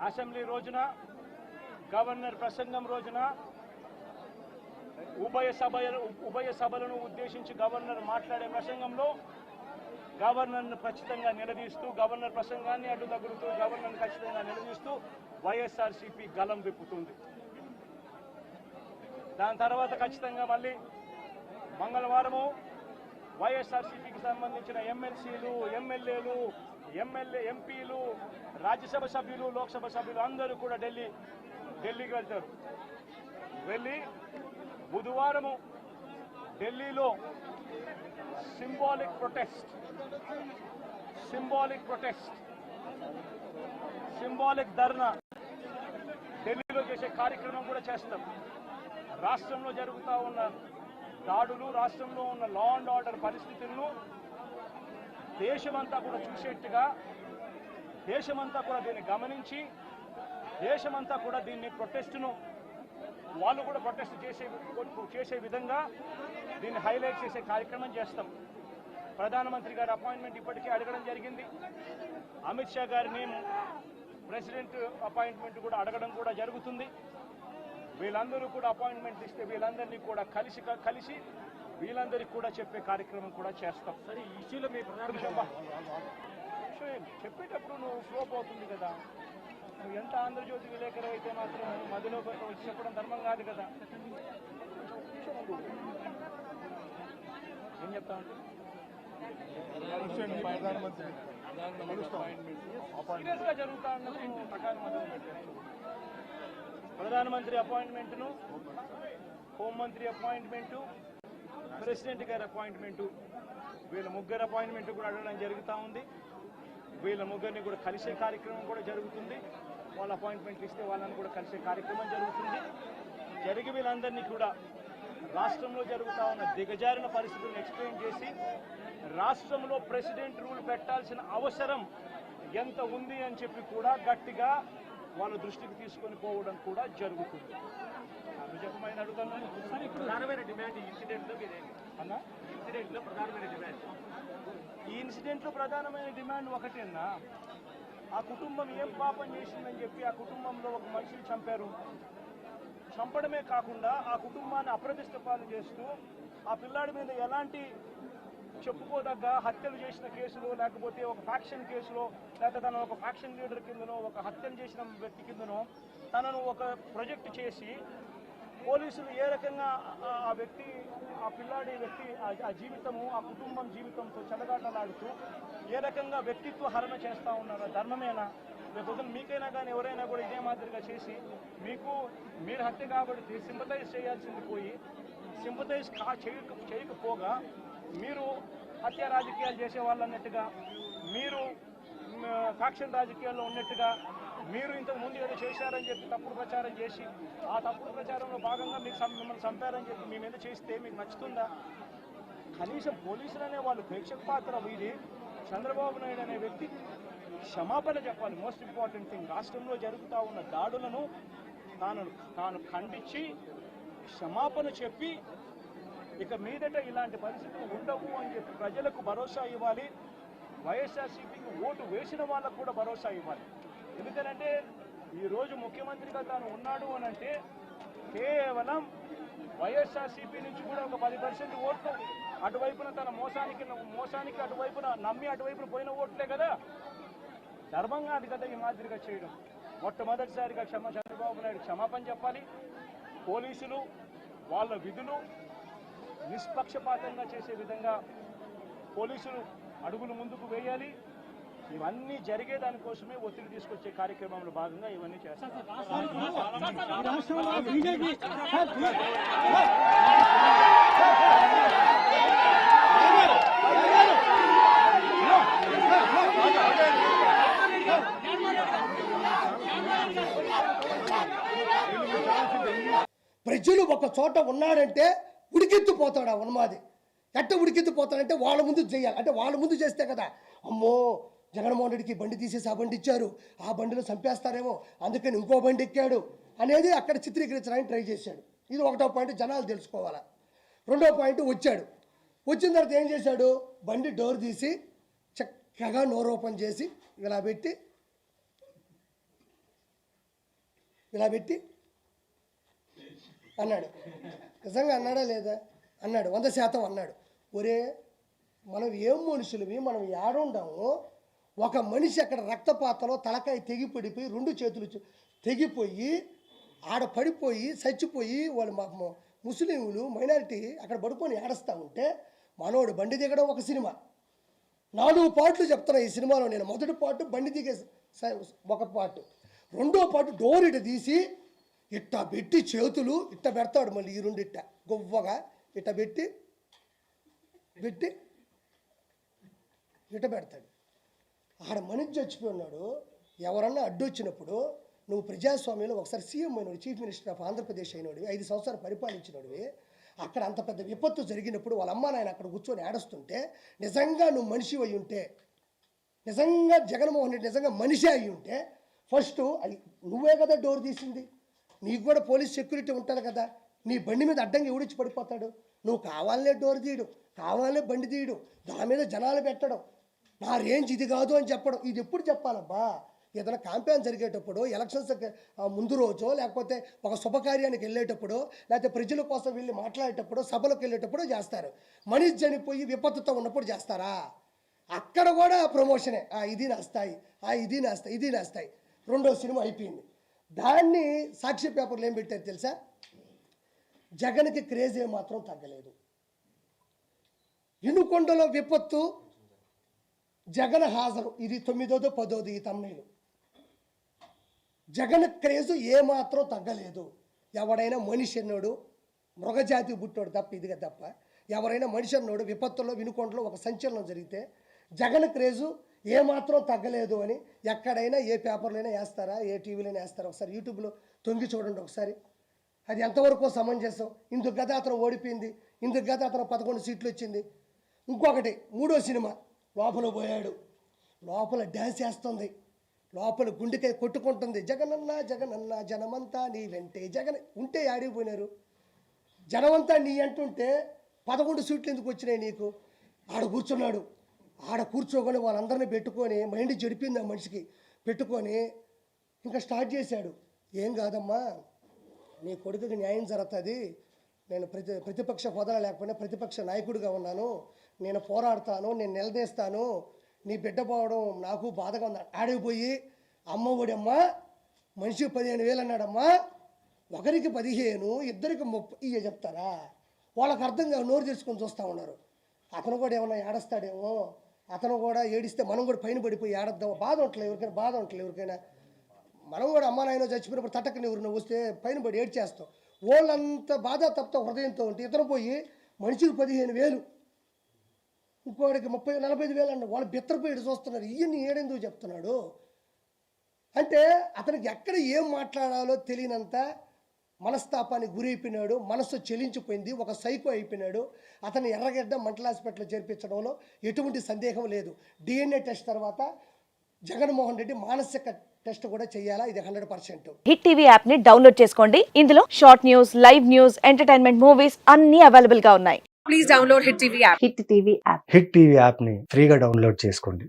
Assembly రోజున governor ప్రసంగం రోజున ఉభయ సభలను ఉద్దేశించి గవర్నర్ మాట్లాడే ప్రసంగంలో గవర్నర్ను ఖచ్చితంగా నిలదీస్తూ గవర్నర్ ప్రసంగాన్ని అడ్డుతగులుతూ గవర్నర్ను ఖచ్చితంగా నిలదీస్తూ వైఎస్ఆర్సీపీ గలం విప్పుతుంది. దాని తర్వాత ఖచ్చితంగా మళ్ళీ మంగళవారము వైఎస్ఆర్సీపీకి సంబంధించిన ఎమ్మెల్సీలు, ఎమ్మెల్యేలు, ఎంపీలు, రాజ్యసభ సభ్యులు, లోక్సభ సభ్యులు అందరూ కూడా ఢిల్లీకి వెళ్తారు. వెళ్ళి బుధవారము ఢిల్లీలో సింబాలిక్ ధర్నా ఢిల్లీలో చేసే కార్యక్రమం కూడా చేస్తాం. రాష్ట్రంలో జరుగుతూ ఉన్న దాడులు, రాష్ట్రంలో ఉన్న లా అండ్ ఆర్డర్ పరిస్థితులను దేశమంతా కూడా చూసేట్టుగా, దేశమంతా కూడా దీన్ని గమనించి, దేశమంతా కూడా దీన్ని ప్రొటెస్ట్ను వాళ్ళు కూడా ప్రొటెస్ట్ చేసే విధంగా దీన్ని హైలైట్ చేసే కార్యక్రమం చేస్తాం. ప్రధానమంత్రి గారి అపాయింట్మెంట్ ఇప్పటికే అడగడం జరిగింది. అమిత్ షా గారిని ప్రెసిడెంట్ అపాయింట్మెంట్ కూడా అడగడం కూడా జరుగుతుంది. వీళ్ళందరూ కూడా అపాయింట్మెంట్ ఇస్తే వీళ్ళందరినీ కూడా కలిసి వీళ్ళందరికీ కూడా చెప్పే కార్యక్రమం కూడా చేస్తాం. సరే, ఈ ఇష్యూలో మీ చెప్పేటప్పుడు నువ్వు స్లోప్ అవుతుంది కదా. నువ్వు ఎంత ఆంధ్రజ్యోతి విలేకరు అయితే మాత్రం మధ్యలో వచ్చి చెప్పడం ధర్మం కాదు కదా. ఏం చెప్తా ఉంటే సీరియస్గా జరుగుతా ఉన్నది ప్రకారం ప్రధానమంత్రి అపాయింట్మెంట్ను, హోంమంత్రి అపాయింట్మెంటు, ప్రెసిడెంట్ గారి అపాయింట్మెంటు, వీళ్ళ ముగ్గురు అపాయింట్మెంట్ కూడా అడగడం జరుగుతూ ఉంది. వీళ్ళ ముగ్గురిని కూడా కలిసే కార్యక్రమం కూడా జరుగుతుంది. వాళ్ళ అపాయింట్మెంట్లు ఇస్తే వాళ్ళని కూడా కలిసే కార్యక్రమం జరుగుతుంది. జరిగి వీళ్ళందరినీ కూడా రాష్ట్రంలో జరుగుతూ ఉన్న దిగజారిన పరిస్థితులను ఎక్స్ప్లెయిన్ చేసి రాష్ట్రంలో ప్రెసిడెంట్ రూల్ పెట్టాల్సిన అవసరం ఎంత ఉంది అని చెప్పి కూడా గట్టిగా వాళ్ళ దృష్టికి తీసుకొని పోవడం కూడా జరుగుతుంది. చెప్పమని అడుగుతున్నాను. ప్రధానమైన డిమాండ్ ఈ ఇన్సిడెంట్లో ప్రధానమైన డిమాండ్ ఒకటేనా, ఆ కుటుంబం ఏం పాపం చేసిందని చెప్పి ఆ కుటుంబంలో ఒక మనిషిని చంపారు. చంపడమే కాకుండా ఆ కుటుంబాన్ని అప్రతిష్ట పాలు చేస్తూ ఆ పిల్లాడి మీద ఎలాంటి చెప్పుకోదగ్గ హత్యలు చేసిన కేసులో, లేకపోతే ఒక ఫ్యాక్షన్ కేసులో, లేకపోతే తను ఒక ఫ్యాక్షన్ లీడర్ కిందనో, ఒక హత్యలు చేసిన వ్యక్తి కిందనో తనను ఒక ప్రొజెక్ట్ చేసి పోలీసులు ఏ రకంగా ఆ వ్యక్తి, ఆ పిల్లాడి వ్యక్తి ఆ జీవితము, ఆ కుటుంబం జీవితంతో చెలగాటలాడుతూ ఏ రకంగా వ్యక్తిత్వ హరణ చేస్తూ ఉన్నారో ధర్మమేనా? లేకపోతే మీకైనా కానీ ఎవరైనా కూడా ఇదే మాదిరిగా చేసి మీరు హత్య కాబట్టి సింపతైజ్ చేయాల్సింది పోయి సింపతైజ్ చేయకపోగా మీరు హత్య రాజకీయాలు చేసే వాళ్ళు అన్నట్టుగా, మీరు ఫ్యాక్షన్ రాజకీయాల్లో ఉన్నట్టుగా, మీరు ఇంతకు ముందు ఏదో చేశారని చెప్పి తప్పుడు ప్రచారం చేసి ఆ తప్పుడు ప్రచారంలో భాగంగా మిమ్మల్ని చంపారని చెప్పి మీ మీద చేస్తే మీకు నచ్చుతుందా? కనీసం పోలీసులు అనే వాళ్ళు ప్రేక్షక పాత్ర వీడి చంద్రబాబు నాయుడు అనే వ్యక్తి క్షమాపణ చెప్పాలి. మోస్ట్ ఇంపార్టెంట్ థింగ్, రాష్ట్రంలో జరుగుతూ ఉన్న దాడులను తాను ఖండించి క్షమాపణ చెప్పి ఇక మీదట ఇలాంటి పరిస్థితులు ఉండవు అని చెప్పి ప్రజలకు భరోసా ఇవ్వాలి. వైఎస్ఆర్సీపీకి ఓటు వేసిన వాళ్ళకు కూడా భరోసా ఇవ్వాలి. ఎందుకనంటే ఈరోజు ముఖ్యమంత్రిగా తాను ఉన్నాడు అని అంటే కేవలం వైఎస్ఆర్సీపీ నుంచి కూడా ఒక 10% ఓట్లు అటువైపున తన మోసానికి అటువైపున నమ్మి అటువైపున పోయిన ఓట్లే కదా. ధర్మంగా అది కదా ఈ మాదిరిగా చేయడం. మొట్టమొదటిసారిగా చంద్రబాబు నాయుడు క్షమాపణ చెప్పాలి. పోలీసులు వాళ్ళ విధులు నిష్పక్షపాతంగా చేసే విధంగా పోలీసులు అడుగులు ముందుకు వేయాలి. ఇవన్నీ జరిగేదానికోసమే ఒత్తిడి తీసుకొచ్చే కార్యక్రమంలో భాగంగా ఇవన్నీ చేస్తారు. ప్రజలు ఒక చోట ఉన్నాడంటే ఉడికెత్తిపోతాడు. ఆ ఉన్మాది ఎట్ట ఉడికెత్తిపోతాడంటే వాళ్ళ ముందు చేయాలి. అంటే వాళ్ళ ముందు చేస్తే కదా, అమ్మో జగన్మోహన్ రెడ్డికి బండి తీసేసి ఆ బండి ఇచ్చారు, ఆ బండిలో చంపేస్తారేమో అందుకని ఇంకో బండి ఎక్కాడు అనేది అక్కడ చిత్రీకరించడానికి ట్రై చేశాడు. ఇది ఒకటో పాయింట్, జనాలు తెలుసుకోవాలా. రెండో పాయింట్, వచ్చిన తర్వాత ఏం చేశాడు, బండి డోర్ తీసి చక్కగా నోరు ఓపెన్ చేసి ఇలా పెట్టి ఇలా పెట్టి అన్నాడు. నిజంగా అన్నాడా లేదా? అన్నాడు. 100% అన్నాడు. ఒరే, మనం ఏం మనుషులవి, మనం ఏడుండాము? ఒక మనిషి అక్కడ రక్తపాతంలో తలకాయ తెగిపడిపోయి 2 చేతులు తెగిపోయి ఆడ పడిపోయి చచ్చిపోయి వాళ్ళు ముస్లింలు మైనారిటీ అక్కడ పడుకొని ఏడుస్తూ ఉంటే మనోడు బండి దిగడం ఒక సినిమా. 4 పార్ట్లు చెప్తున్నా ఈ సినిమాలో నేను. మొదటి పార్ట్ బండి దిగే ఒక పార్ట్, రెండో పార్ట్ డోర్ ఇట తీసి ఇట్ట పెట్టి చేతులు ఇట్ట పెడతాడు. మళ్ళీ ఈ 2 ఇట్ట గొవ్వగా ఇట్ట పెట్టి ఇట్ట పెడతాడు. ఆడ మనిషి చచ్చిపోయి ఉన్నాడు. ఎవరన్నా అడ్డొచ్చినప్పుడు నువ్వు ప్రజాస్వామ్యంలో ఒకసారి CM అయినోడు, chief minister of Andhra Pradesh అయినోడివి, 5 సంవత్సరాలు పరిపాలించినోడివి, అక్కడ అంత పెద్ద విపత్తు జరిగినప్పుడు వాళ్ళ అమ్మ నాయన అక్కడ కూర్చొని ఏడుస్తుంటే నిజంగా నువ్వు మనిషి అయి ఉంటే, నిజంగా జగన్మోహన్ రెడ్డి నిజంగా మనిషి అయి ఉంటే ఫస్ట్ నువ్వే కదా డోర్ తీసింది. నీకు కూడా పోలీస్ సెక్యూరిటీ ఉంటుంది కదా. నీ బండి మీద అడ్డంగా ఎవడిచ్చి పడిపోతాడు? నువ్వు కావాలనే డోర్ తీయడం, కావాలనే బండి తీయడం, దాని మీద జనాలు పెట్టడం, నా రేంజ్ ఇది కాదు అని చెప్పడం. ఇది ఎప్పుడు చెప్పాలబ్బా? ఏదైనా క్యాంపెయిన్ జరిగేటప్పుడు, ఎలక్షన్స్ ముందు రోజో, లేకపోతే ఒక శుభకార్యానికి వెళ్ళేటప్పుడు, లేకపోతే ప్రజల కోసం వెళ్ళి మాట్లాడేటప్పుడు, సభలకు వెళ్ళేటప్పుడు చేస్తారు. మనిషి చనిపోయి విపత్తుతో ఉన్నప్పుడు చేస్తారా? అక్కడ కూడా ప్రమోషనే. ఇది నా స్థాయి, ఇది నా స్థాయి, ఇది నా స్థాయి. 2వ సినిమా అయిపోయింది. దాన్ని సాక్షి పేపర్లు ఏం పెట్టారు తెలుసా? జగన్కి క్రేజ్ ఏమాత్రం తగ్గలేదు. ఇనుకొండలో విపత్తు, జగన్ హాజరు. ఇది 9వ 10వ ఈ తమ్ముళ్ళు. జగన్ క్రేజు ఏమాత్రం తగ్గలేదు. ఎవడైనా మనిషి అన్నాడు, మృగజాతి పుట్టాడు తప్ప, ఇదిగా తప్ప ఎవరైనా మనిషి అన్నాడు విపత్తుల్లో వినుకొండలో ఒక సంచలనం జరిగితే జగన్ క్రేజు ఏమాత్రం తగ్గలేదు అని ఎక్కడైనా ఏ పేపర్లోనే వేస్తారా, ఏ టీవీలోనే వేస్తారా? ఒకసారి యూట్యూబ్లో తొంగి చూడండి ఒకసారి. అది ఎంతవరకు సమంజసం? ఇందుకు గత అతను ఓడిపోయింది, ఇందుకు గత అతను 11 సీట్లు వచ్చింది. ఇంకొకటి 3వ సినిమా లోపల పోయాడు, లోపల డ్యాన్స్ చేస్తుంది, లోపల గుండెకాయ కొట్టుకుంటుంది. జగనన్న జగనన్న జనమంతా నీ వెంటే. జగన్ ఉంటే ఆడిపోయినారు. జనమంతా నీ అంటుంటే 11 సీట్లు ఎందుకు వచ్చినాయి నీకు? ఆడ కూర్చున్నాడు. ఆడ కూర్చోకొని వాళ్ళందరినీ పెట్టుకొని, మైండ్ చెడిపింది ఆ మనిషికి, పెట్టుకొని ఇంకా స్టార్ట్ చేశాడు. ఏం కాదమ్మా, నీ కొడుకుకి న్యాయం జరుగుతుంది. నేను ప్రతిపక్ష హోదా లేకపోయినా ప్రతిపక్ష నాయకుడిగా ఉన్నాను, నేను పోరాడతాను, నేను నిలదీస్తాను, నీ బిడ్డ పోవడం నాకు బాధగా ఉంది. ఆడిపోయి అమ్మ ఒడమ్మా మనిషికి 15,000 అన్నాడమ్మా, ఒకరికి 15, ఇద్దరికి 30 చెప్తారా? వాళ్ళకి అర్థం కాదు, నోరు తెరుచుకొని చూస్తూ ఉన్నారు. అతను కూడా ఏమన్నా ఏడుస్తాడేమో, అతను కూడా ఏడిస్తే మనం కూడా పైన పడిపోయి ఏడద్దాం. బాధ ఉండట్లేదు ఎవరికైనా, బాధ ఉండట్లేదు ఎవరికైనా. మనం కూడా అమ్మ నాయన చచ్చిపోయినప్పుడు తట్టకని ఎవరు నువ్వు వస్తే పైన పడి ఏడ్చేస్తాం. వాళ్ళంత బాధ తప్ప హృదయంతో ఉంటే ఇతను పోయి మనిషికి 15,000, ఇంకోటికి 30-45,000 అన్న. వాళ్ళు బిత్తరపోయి చూస్తున్నారు. ఇవన్నీ ఏడెందుకు చెప్తున్నాడు అంటే అతనికి ఎక్కడ ఏం మాట్లాడాలో తెలియనంత మనస్తాపానికి గురైపోయినాడు. మనస్సు చెలించిపోయింది. ఒక సైకో అయిపోయినాడు. అతను ఎర్రగడ్డ మెంటల్ హాస్పిటల్లో చేర్పించడంలో ఎటువంటి సందేహం లేదు. DNA టెస్ట్ తర్వాత జగన్మోహన్ రెడ్డి మానసిక టెస్ట్ కూడా చేయాలా, ఇది 100%. హిట్ టీవీ యాప్ ని డౌన్లోడ్ చేసుకోండి. ఇందులో short news, live news, entertainment movies అన్ని అవైలబుల్ గా ఉన్నాయి. Please download hit TV app. Hit TV యాప్ని ఫ్రీగా డౌన్లోడ్ చేసుకోండి.